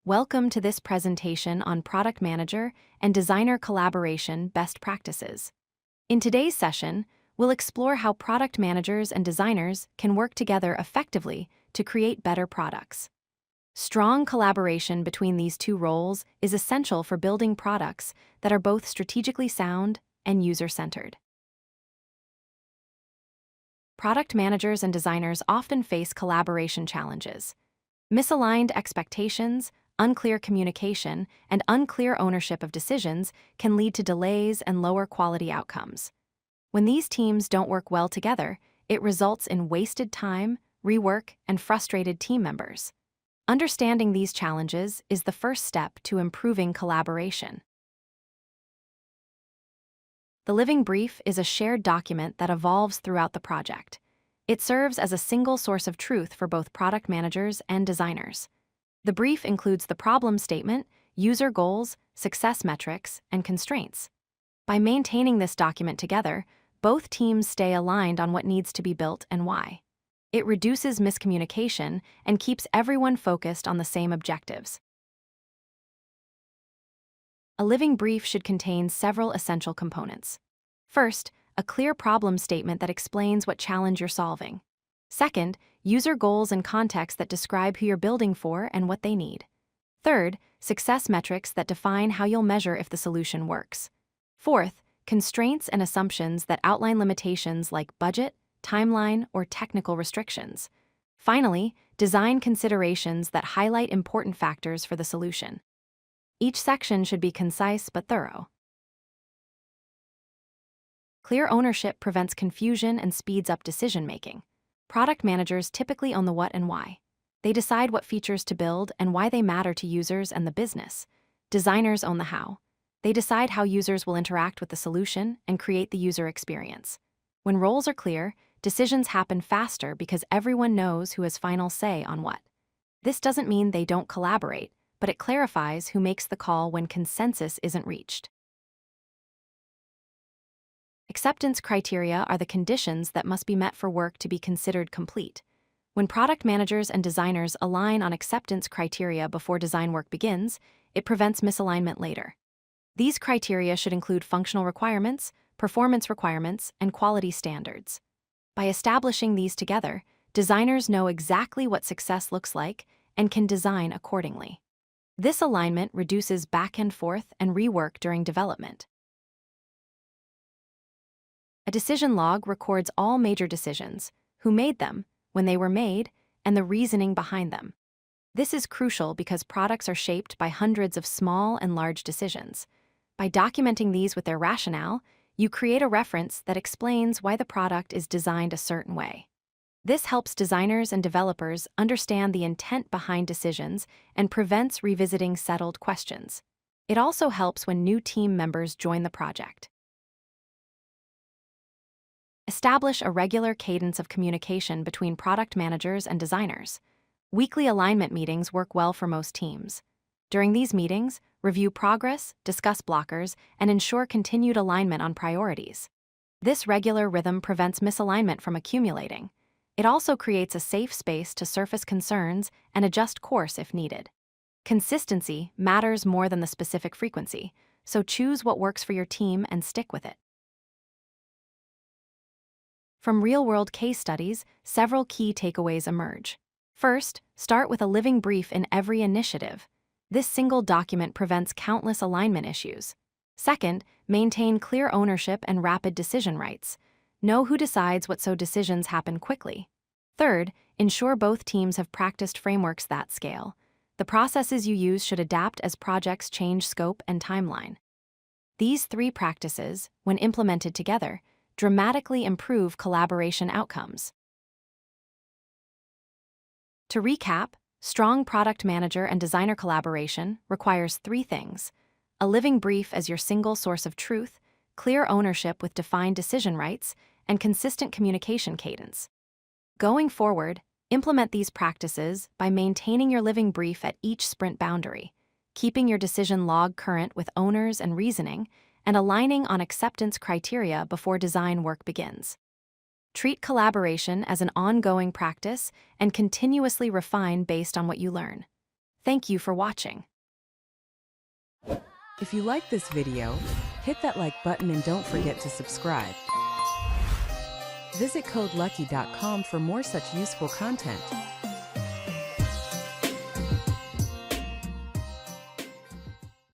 Welcome to this presentation on product manager and designer collaboration best practices. In today's session, we'll explore how product managers and designers can work together effectively to create better products. Strong collaboration between these two roles is essential for building products that are both strategically sound and user-centered. Product managers and designers often face collaboration challenges. Misaligned expectations, unclear communication, and unclear ownership of decisions can lead to delays and lower quality outcomes. When these teams don't work well together, it results in wasted time, rework, and frustrated team members. Understanding these challenges is the first step to improving collaboration. The living brief is a shared document that evolves throughout the project. It serves as a single source of truth for both product managers and designers. The brief includes the problem statement, user goals, success metrics, and constraints. By maintaining this document together, both teams stay aligned on what needs to be built and why. It reduces miscommunication and keeps everyone focused on the same objectives. A living brief should contain several essential components. First, a clear problem statement that explains what challenge you're solving. Second, user goals and context that describe who you're building for and what they need. Third, success metrics that define how you'll measure if the solution works. Fourth, constraints and assumptions that outline limitations like budget, timeline, or technical restrictions. Finally, design considerations that highlight important factors for the solution. Each section should be concise but thorough. Clear ownership prevents confusion and speeds up decision-making. Product managers typically own the what and why. They decide what features to build and why they matter to users and the business. Designers own the how. They decide how users will interact with the solution and create the user experience. When roles are clear, decisions happen faster because everyone knows who has final say on what. This doesn't mean they don't collaborate, but it clarifies who makes the call when consensus isn't reached. Acceptance criteria are the conditions that must be met for work to be considered complete. When product managers and designers align on acceptance criteria before design work begins, it prevents misalignment later. These criteria should include functional requirements, performance requirements, and quality standards. By establishing these together, designers know exactly what success looks like and can design accordingly. This alignment reduces back and forth and rework during development. A decision log records all major decisions, who made them, when they were made, and the reasoning behind them. This is crucial because products are shaped by hundreds of small and large decisions. By documenting these with their rationale, you create a reference that explains why the product is designed a certain way. This helps designers and developers understand the intent behind decisions and prevents revisiting settled questions. It also helps when new team members join the project. Establish a regular cadence of communication between product managers and designers. Weekly alignment meetings work well for most teams. During these meetings, review progress, discuss blockers, and ensure continued alignment on priorities. This regular rhythm prevents misalignment from accumulating. It also creates a safe space to surface concerns and adjust course if needed. Consistency matters more than the specific frequency, so choose what works for your team and stick with it. From real-world case studies, several key takeaways emerge. First, start with a living brief in every initiative. This single document prevents countless alignment issues. Second, maintain clear ownership and rapid decision rights. Know who decides what so decisions happen quickly. Third, ensure both teams have practiced frameworks that scale. The processes you use should adapt as projects change scope and timeline. These three practices, when implemented together, dramatically improve collaboration outcomes. To recap, strong product manager and designer collaboration requires three things: a living brief as your single source of truth, clear ownership with defined decision rights, and consistent communication cadence. Going forward, implement these practices by maintaining your living brief at each sprint boundary, keeping your decision log current with owners and reasoning, and aligning on acceptance criteria before design work begins. Treat collaboration as an ongoing practice and continuously refine based on what you learn. Thank you for watching. If you like this video, hit that like button and don't forget to subscribe. Visit codelucky.com for more such useful content.